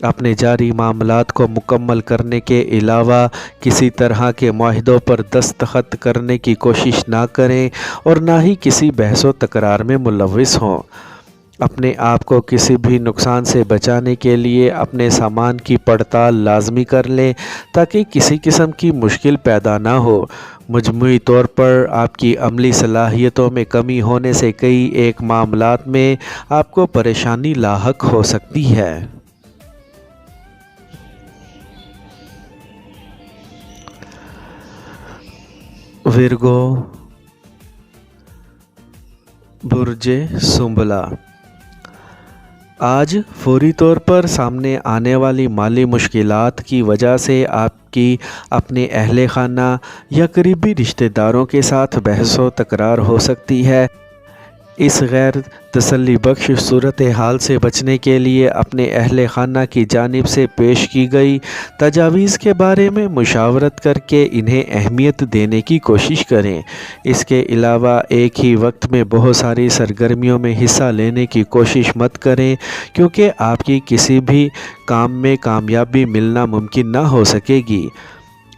اپنے جاری معاملات کو مکمل کرنے کے علاوہ کسی طرح کے معاہدوں پر دستخط کرنے کی کوشش نہ کریں اور نہ ہی کسی بحث و تکرار میں ملوث ہوں۔ اپنے آپ کو کسی بھی نقصان سے بچانے کے لیے اپنے سامان کی پڑتال لازمی کر لیں تاکہ کسی قسم کی مشکل پیدا نہ ہو۔ مجموعی طور پر آپ کی عملی صلاحیتوں میں کمی ہونے سے کئی ایک معاملات میں آپ کو پریشانی لاحق ہو سکتی ہے۔ ورگو، برج سنبلہ، آج فوری طور پر سامنے آنے والی مالی مشکلات کی وجہ سے آپ کی اپنے اہل خانہ یا قریبی رشتہ داروں کے ساتھ بحث و تکرار ہو سکتی ہے۔ اس غیر تسلی بخش صورتحال سے بچنے کے لیے اپنے اہل خانہ کی جانب سے پیش کی گئی تجاویز کے بارے میں مشاورت کر کے انہیں اہمیت دینے کی کوشش کریں۔ اس کے علاوہ ایک ہی وقت میں بہت ساری سرگرمیوں میں حصہ لینے کی کوشش مت کریں کیونکہ آپ کی کسی بھی کام میں کامیابی ملنا ممکن نہ ہو سکے گی۔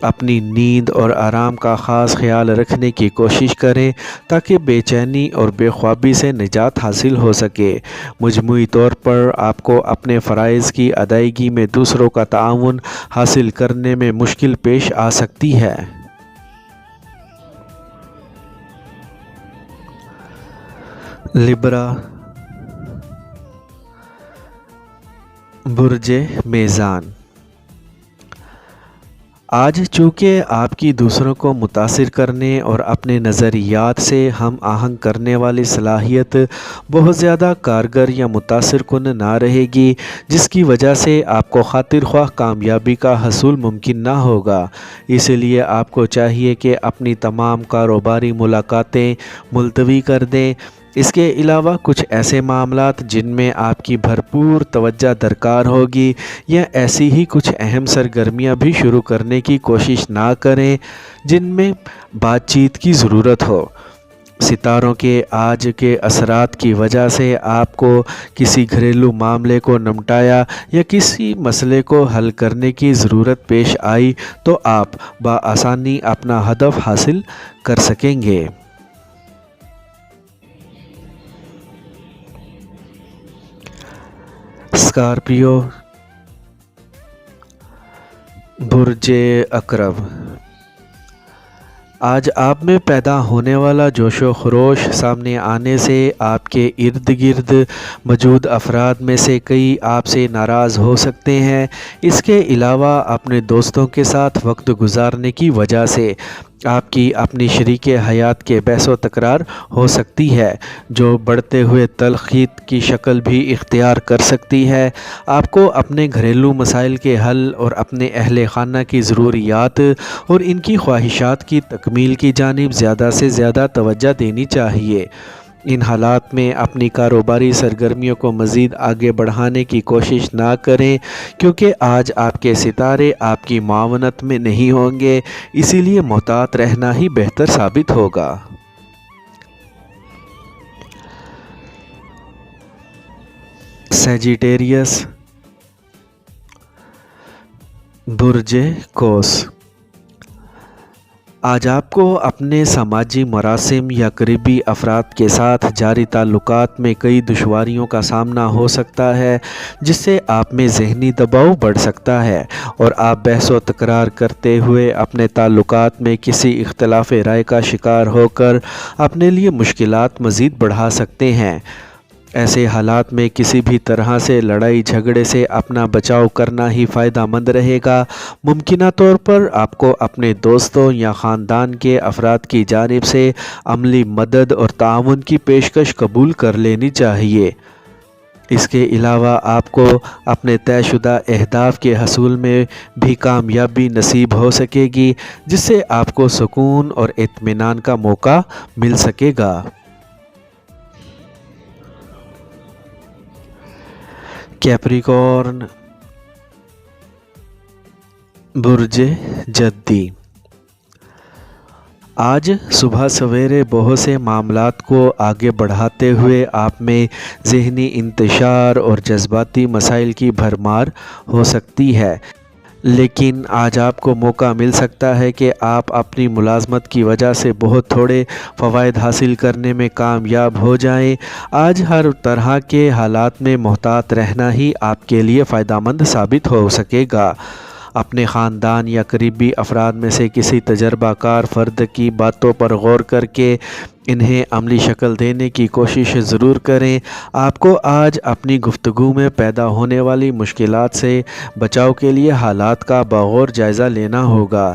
اپنی نیند اور آرام کا خاص خیال رکھنے کی کوشش کریں تاکہ بے چینی اور بے خوابی سے نجات حاصل ہو سکے۔ مجموعی طور پر آپ کو اپنے فرائض کی ادائیگی میں دوسروں کا تعاون حاصل کرنے میں مشکل پیش آ سکتی ہے۔ لبرا، برج میزان، آج چونکہ آپ کی دوسروں کو متاثر کرنے اور اپنے نظریات سے ہم آہنگ کرنے والی صلاحیت بہت زیادہ کارگر یا متاثر کن نہ رہے گی، جس کی وجہ سے آپ کو خاطر خواہ کامیابی کا حصول ممکن نہ ہوگا۔ اس لیے آپ کو چاہیے کہ اپنی تمام کاروباری ملاقاتیں ملتوی کر دیں۔ اس کے علاوہ کچھ ایسے معاملات جن میں آپ کی بھرپور توجہ درکار ہوگی یا ایسی ہی کچھ اہم سرگرمیاں بھی شروع کرنے کی کوشش نہ کریں جن میں بات چیت کی ضرورت ہو۔ ستاروں کے آج کے اثرات کی وجہ سے آپ کو کسی گھریلو معاملے کو نمٹایا یا کسی مسئلے کو حل کرنے کی ضرورت پیش آئی تو آپ بآسانی اپنا ہدف حاصل کر سکیں گے۔ اسکارپیو، برج عقرب، آج آپ میں پیدا ہونے والا جوش و خروش سامنے آنے سے آپ کے ارد گرد موجود افراد میں سے کئی آپ سے ناراض ہو سکتے ہیں۔ اس کے علاوہ اپنے دوستوں کے ساتھ وقت گزارنے کی وجہ سے آپ کی اپنی شریک حیات کے بحث و تکرار ہو سکتی ہے جو بڑھتے ہوئے تلخیت کی شکل بھی اختیار کر سکتی ہے۔ آپ کو اپنے گھریلو مسائل کے حل اور اپنے اہل خانہ کی ضروریات اور ان کی خواہشات کی تکمیل کی جانب زیادہ سے زیادہ توجہ دینی چاہیے۔ ان حالات میں اپنی کاروباری سرگرمیوں کو مزید آگے بڑھانے کی کوشش نہ کریں کیونکہ آج آپ کے ستارے آپ کی معاونت میں نہیں ہوں گے، اسی لیے محتاط رہنا ہی بہتر ثابت ہوگا۔ سیجیٹیریس، برج قوس، آج آپ کو اپنے سماجی مراسم یا قریبی افراد کے ساتھ جاری تعلقات میں کئی دشواریوں کا سامنا ہو سکتا ہے جس سے آپ میں ذہنی دباؤ بڑھ سکتا ہے اور آپ بحث و تکرار کرتے ہوئے اپنے تعلقات میں کسی اختلاف رائے کا شکار ہو کر اپنے لیے مشکلات مزید بڑھا سکتے ہیں۔ ایسے حالات میں کسی بھی طرح سے لڑائی جھگڑے سے اپنا بچاؤ کرنا ہی فائدہ مند رہے گا۔ ممکنہ طور پر آپ کو اپنے دوستوں یا خاندان کے افراد کی جانب سے عملی مدد اور تعاون کی پیشکش قبول کر لینی چاہیے۔ اس کے علاوہ آپ کو اپنے طے شدہ اہداف کے حصول میں بھی کامیابی نصیب ہو سکے گی جس سے آپ کو سکون اور اطمینان کا موقع مل سکے گا۔ کیپریکارن، برج جدی، آج صبح سویرے بہت سے معاملات کو آگے بڑھاتے ہوئے آپ میں ذہنی انتشار اور جذباتی مسائل کی بھرمار ہو سکتی ہے، لیکن آج آپ کو موقع مل سکتا ہے کہ آپ اپنی ملازمت کی وجہ سے بہت تھوڑے فوائد حاصل کرنے میں کامیاب ہو جائیں۔ آج ہر طرح کے حالات میں محتاط رہنا ہی آپ کے لیے فائدہ مند ثابت ہو سکے گا۔ اپنے خاندان یا قریبی افراد میں سے کسی تجربہ کار فرد کی باتوں پر غور کر کے انہیں عملی شکل دینے کی کوشش ضرور کریں۔ آپ کو آج اپنی گفتگو میں پیدا ہونے والی مشکلات سے بچاؤ کے لیے حالات کا بغور جائزہ لینا ہوگا۔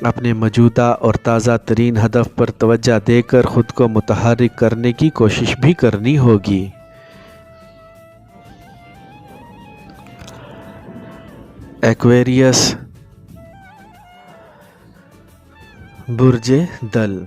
اپنے موجودہ اور تازہ ترین ہدف پر توجہ دے کر خود کو متحرک کرنے کی کوشش بھی کرنی ہوگی۔ ایکویریس، برج دل۔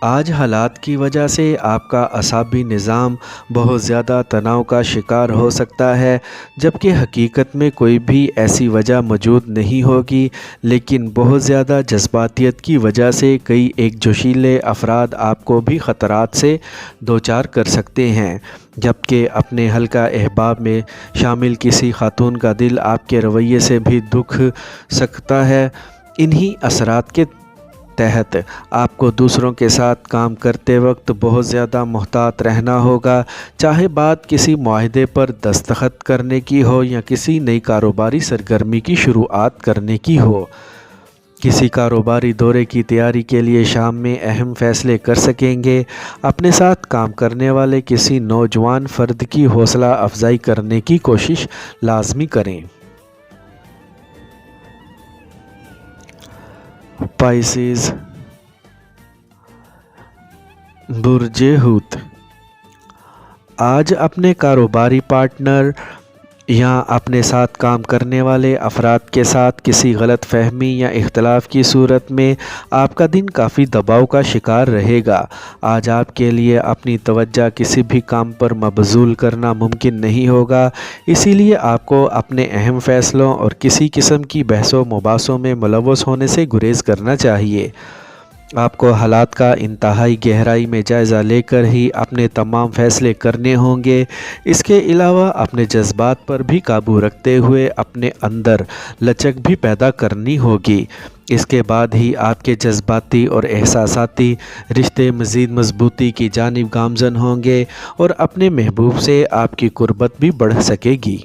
آج حالات کی وجہ سے آپ کا اعصابی نظام بہت زیادہ تناؤ کا شکار ہو سکتا ہے، جبکہ حقیقت میں کوئی بھی ایسی وجہ موجود نہیں ہوگی، لیکن بہت زیادہ جذباتیت کی وجہ سے کئی ایک جوشیلے افراد آپ کو بھی خطرات سے دوچار کر سکتے ہیں، جبکہ اپنے حلقہ احباب میں شامل کسی خاتون کا دل آپ کے رویے سے بھی دکھ سکتا ہے۔ انہی اثرات کے تحت آپ کو دوسروں کے ساتھ کام کرتے وقت بہت زیادہ محتاط رہنا ہوگا، چاہے بات کسی معاہدے پر دستخط کرنے کی ہو یا کسی نئی کاروباری سرگرمی کی شروعات کرنے کی ہو۔ کسی کاروباری دورے کی تیاری کے لیے شام میں اہم فیصلے کر سکیں گے۔ اپنے ساتھ کام کرنے والے کسی نوجوان فرد کی حوصلہ افزائی کرنے کی کوشش لازمی کریں۔ پائسیز، برج حوت۔ آج اپنے کاروباری پارٹنر یا اپنے ساتھ کام کرنے والے افراد کے ساتھ کسی غلط فہمی یا اختلاف کی صورت میں آپ کا دن کافی دباؤ کا شکار رہے گا۔ آج آپ کے لیے اپنی توجہ کسی بھی کام پر مبذول کرنا ممکن نہیں ہوگا، اسی لیے آپ کو اپنے اہم فیصلوں اور کسی قسم کی بحث و مباحثوں میں ملوث ہونے سے گریز کرنا چاہیے۔ آپ کو حالات کا انتہائی گہرائی میں جائزہ لے کر ہی اپنے تمام فیصلے کرنے ہوں گے۔ اس کے علاوہ اپنے جذبات پر بھی قابو رکھتے ہوئے اپنے اندر لچک بھی پیدا کرنی ہوگی۔ اس کے بعد ہی آپ کے جذباتی اور احساساتی رشتے مزید مضبوطی کی جانب گامزن ہوں گے اور اپنے محبوب سے آپ کی قربت بھی بڑھ سکے گی۔